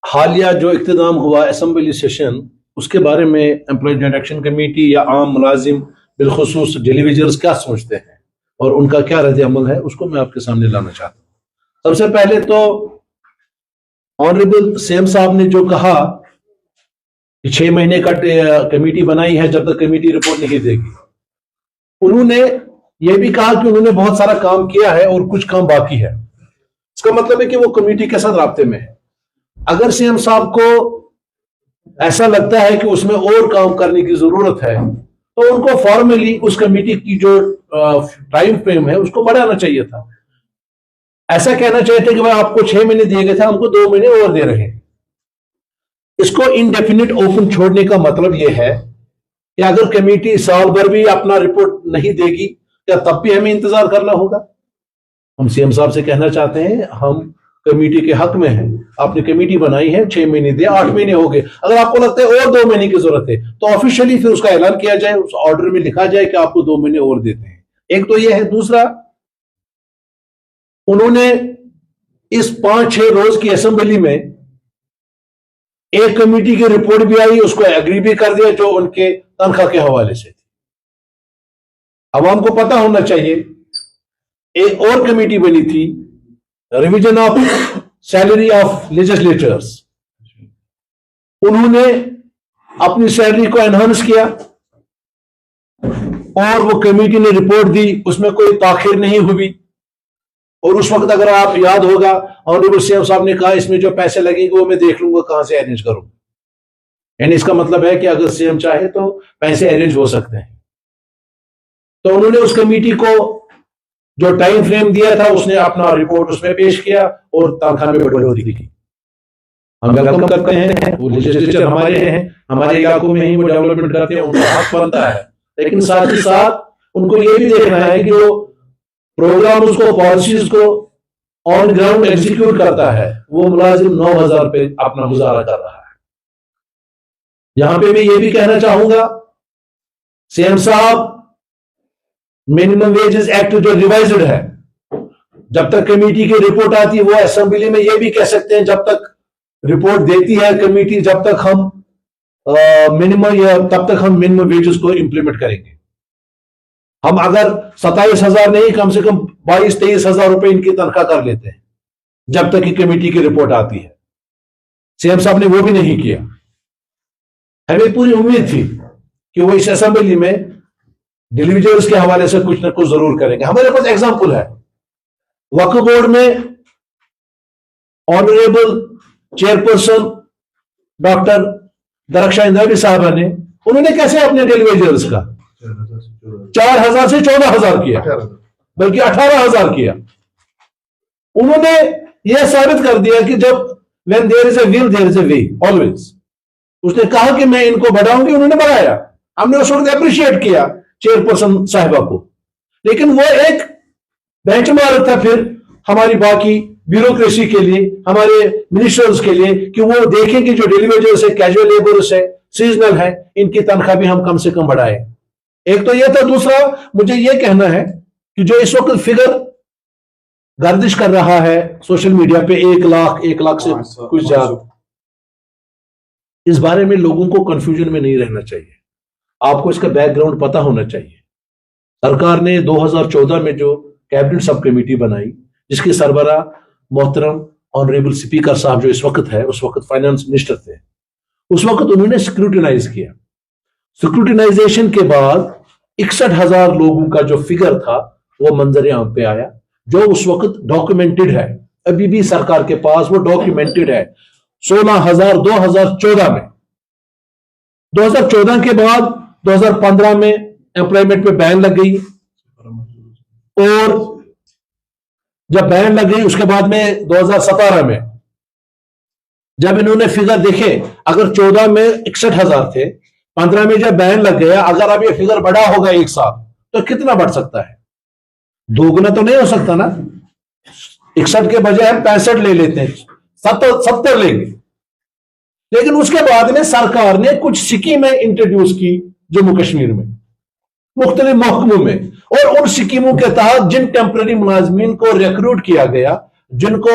حالیہ جو اختتام ہوا اسمبلی سیشن، اس کے بارے میں امپلائی جوائنٹ ایکشن کمیٹی یا عام ملازم بالخصوص ڈیلی ویجرز کیا سوچتے ہیں اور ان کا کیا رد عمل ہے، اس کو میں آپ کے سامنے لانا چاہتا ہوں۔ سب سے پہلے تو آنریبل سی ایم صاحب نے جو کہا کہ 6 مہینے کا کمیٹی بنائی ہے، جب تک کمیٹی رپورٹ نہیں دے گی، انہوں نے یہ بھی کہا کہ انہوں نے بہت سارا کام کیا ہے اور کچھ کام باقی ہے۔ اس کا مطلب ہے کہ وہ کمیٹی کے ساتھ رابطے میں ہے۔ اگر سی ایم صاحب کو ایسا لگتا ہے کہ اس میں اور کام کرنے کی ضرورت ہے تو ان کو فارملی اس کمیٹی کی جو ٹائم فریم ہے اس کو بڑھانا چاہیے تھا۔ ایسا کہنا چاہیے تھا کہ وہ آپ کو 6 مہینے دیے گئے تھے، ہم کو 2 مہینے اور دے رہے ہیں۔ اس کو انڈیفینٹ اوپن چھوڑنے کا مطلب یہ ہے کہ اگر کمیٹی سال بھر بھی اپنا رپورٹ نہیں دے گی کیا تب بھی ہمیں انتظار کرنا ہوگا؟ ہم سی ایم صاحب سے کہنا چاہتے ہیں ہم کمیٹی کے حق میں ہیں، آپ نے کمیٹی بنائی ہے، 6 مہینے دے، 8 مہینے ہو گئے، اگر آپ کو لگتا ہے اور 2 مہینے کی ضرورت ہے تو آفیشلی پھر اس کا اعلان کیا جائے، اس آرڈر میں لکھا جائے کہ آپ کو 2 مہینے اور دیتے ہیں۔ ایک تو یہ ہے۔ دوسرا، انہوں نے اس 5-6 روز کی اسمبلی میں ایک کمیٹی کی رپورٹ بھی آئی، اس کو ایگری بھی کر دیا جو ان کے تنخواہ کے حوالے سے تھی۔ عوام کو پتا ہونا چاہیے ایک اور کمیٹی بنی تھی، revision of salary of legislatures, انہوں نے اپنی سیلری کو انہانس کیا اور وہ کمیٹی نے رپورٹ دی، اس میں کوئی تاخیر نہیں ہوئی۔ اور اس وقت اگر آپ یاد ہوگا آنریبل سی ایم صاحب نے کہا اس میں جو پیسے لگیں گے وہ میں دیکھ لوں گا کہاں سے ارینج کروں، یعنی اس کا مطلب ہے کہ اگر سی ایم چاہے تو پیسے ارینج ہو سکتے ہیں۔ تو انہوں نے اس کمیٹی کو جو ٹائم فریم دیا تھا اس نے اپنا رپورٹ اس میں پیش کیا اور تنخواہ میں بڑھوتری کی۔ ہم ویلکم کرتے ہیں، وہ لیجسلیچر ہمارے ہیں، ہمارے علاقوں میں ہی وہ ڈیولپمنٹ کرتے ہیں، ان کا حق بنتا ہے، لیکن ساتھ ہی ساتھ ان کو یہ بھی دیکھنا ہے کہ وہ پروگرامز کو، پالیسیز کو آن گراؤنڈ ایگزیکیوٹ کرتا ہے۔ وہ ملازم 9,000 پہ اپنا گزارا کر رہا ہے۔ یہاں پہ میں یہ بھی کہنا چاہوں گا، سی ایم صاحب منیمم ویجز ایکٹ جو ریوائزڈ ہے، جب تک کمیٹی کی رپورٹ آتی ہے وہ اسمبلی میں یہ بھی کہہ سکتے ہیں جب تک رپورٹ دیتی ہے کمیٹی جب تک ہم منیمم ویجز کو امپلیمنٹ کریں گے۔ ہم اگر 27,000 نہیں کم سے کم 22-23,000 روپے ان کی تنخواہ کر لیتے ہیں جب تک کہ کمیٹی کی رپورٹ آتی ہے۔ سی ایم صاحب نے وہ بھی نہیں کیا۔ ہمیں پوری امید تھی کہ وہ اس اسمبلی میں ڈیلی ویجرز کے حوالے سے کچھ نہ کچھ ضرور کریں گے۔ ہمارے پاس ایگزامپل ہے، وقف بورڈ میں آنریبل چیئرپرسن ڈاکٹر درخشاں اندرابی صاحبہ نے، انہوں نے کیسے اپنے ڈیلی ویجرز کا 4,000 سے 14,000 کیا، بلکہ 18,000 کیا۔ انہوں نے یہ ثابت کر دیا کہ جب when there is a will there is a way always، اس نے کہا کہ میں ان کو بڑھاؤں گی، انہوں نے بڑھایا۔ ہم نے اس وقت اپریشیٹ کیا چیئرپرسن صاحبہ کو، لیکن وہ ایک بینچ مارک تھا پھر ہماری باقی بیوروکریسی کے لیے، ہمارے منسٹرز کے لیے، کہ وہ دیکھیں کہ جو ڈیلی ویجرز ہے، کیجول لیبرز ہے، سیزنل ہے، ان کی تنخواہ بھی ہم کم سے کم بڑھائیں۔ ایک تو یہ تھا۔ دوسرا مجھے یہ کہنا ہے کہ جو اس وقت فگر گردش کر رہا ہے سوشل میڈیا پہ 1 لاکھ سے کچھ زیادہ، اس بارے میں لوگوں کو کنفیوژن میں نہیں رہنا چاہیے۔ آپ کو اس کا بیک گراؤنڈ پتا ہونا چاہیے۔ سرکار نے 2014 میں جو کیبنٹ سب کمیٹی بنائی، جس کے سربراہ محترم آنریبل اسپیکر صاحب جو اس وقت ہے، اس وقت فائنانس منسٹر تھے، اس وقت انہوں نے سکروٹنائز کیا۔ سکروٹنائزیشن کے بعد 61,000 لوگوں کا جو فگر تھا وہ منظر عام پہ آیا، جو اس وقت ڈاکومنٹڈ ہے، ابھی بھی سرکار کے پاس وہ ڈاکومنٹڈ ہے۔ 16,000 2014 میں، 2014 کے بعد 2015 میں امپلائمنٹ پہ بین لگ گئی، اور جب بین لگ گئی اس کے بعد میں 2017 میں جب انہوں نے فگر دیکھے، اگر 14 میں 61,000 تھے، 15 میں جب بین لگ گیا، اگر اب یہ فگر بڑا ہوگا ایک سال تو کتنا بڑھ سکتا ہے؟ 2 گنا تو نہیں ہو سکتا نا۔ 61 کے بجائے ہم 65 لے لیتے ہیں، 70 لیں گے۔ لیکن اس کے بعد میں سرکار نے کچھ سکیمیں انٹروڈیوس کی جموں کشمیر میں، مختلف محکموں میں، اور ان سکیموں کے تحت جن ٹیمپرری ملازمین کو ریکروٹ کیا گیا، جن کو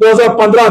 2015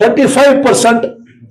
35%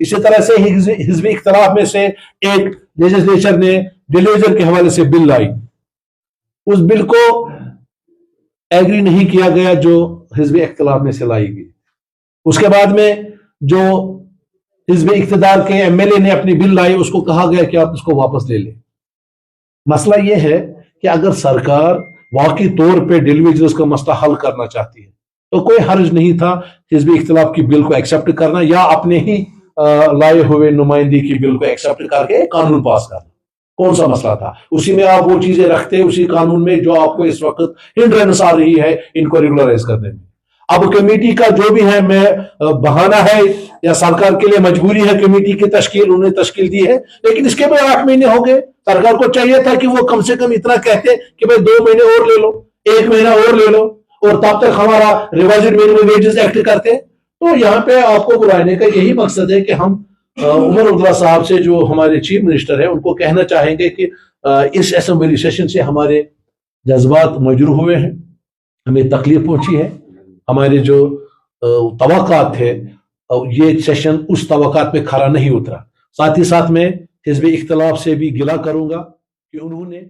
اسی طرح سے حزب اختلاف میں سے ایک لیجسلیچر نے ڈیلیویژن کے حوالے سے بل لائی، اس بل کو ایگری نہیں کیا گیا جو حزب اختلاف میں سے لائی گئی. اس کے بعد میں جو حزب اقتدار کے ایم ایل اے نے اپنی بل لائی، اس کو کہا گیا کہ آپ اس کو واپس لے لیں. مسئلہ یہ ہے کہ اگر سرکار واقعی طور پہ ڈیلیویژنز کا مسئلہ حل کرنا چاہتی ہے تو کوئی حرج نہیں تھا حزب اختلاف کی بل کو ایکسیپٹ کرنا یا اپنے ہی لائے ہوئے نمائندگی کی بل کو ایکسیپٹ کر کے قانون پاس کرنا. کون سا مسئلہ تھا؟ اسی میں آپ وہ چیزیں رکھتے اسی قانون میں جو آپ کو اس وقت ہنڈرنس آ رہی ہے ان کو ریگولرائز کرنے میں. اب کمیٹی کا جو بھی ہے میں بہانہ ہے یا سرکار کے لیے مجبوری ہے کمیٹی کی تشکیل، انہوں نے تشکیل دی ہے، لیکن اس کے بعد 8 مہینے ہو گئے. سرکار کو چاہیے تھا کہ وہ کم سے کم اتنا کہتے کہ بھائی 2 مہینے اور لے لو، 1 مہینہ اور لے لو، اور تب تک ہمارا ریوائزڈ منیمم ویجز ایکٹ کرتے. تو یہاں پہ آپ کو بلانے کا یہی مقصد ہے کہ ہم عمر عبداللہ صاحب سے جو ہمارے چیف منسٹر ہیں ان کو کہنا چاہیں گے کہ اس اسمبلی سیشن سے ہمارے جذبات مجروح ہوئے ہیں، ہمیں تکلیف پہنچی ہے، ہمارے جو توقعات تھے یہ سیشن اس توقعات پہ کھرا نہیں اترا. ساتھ ہی ساتھ میں حزب اختلاف سے بھی گلہ کروں گا کہ انہوں نے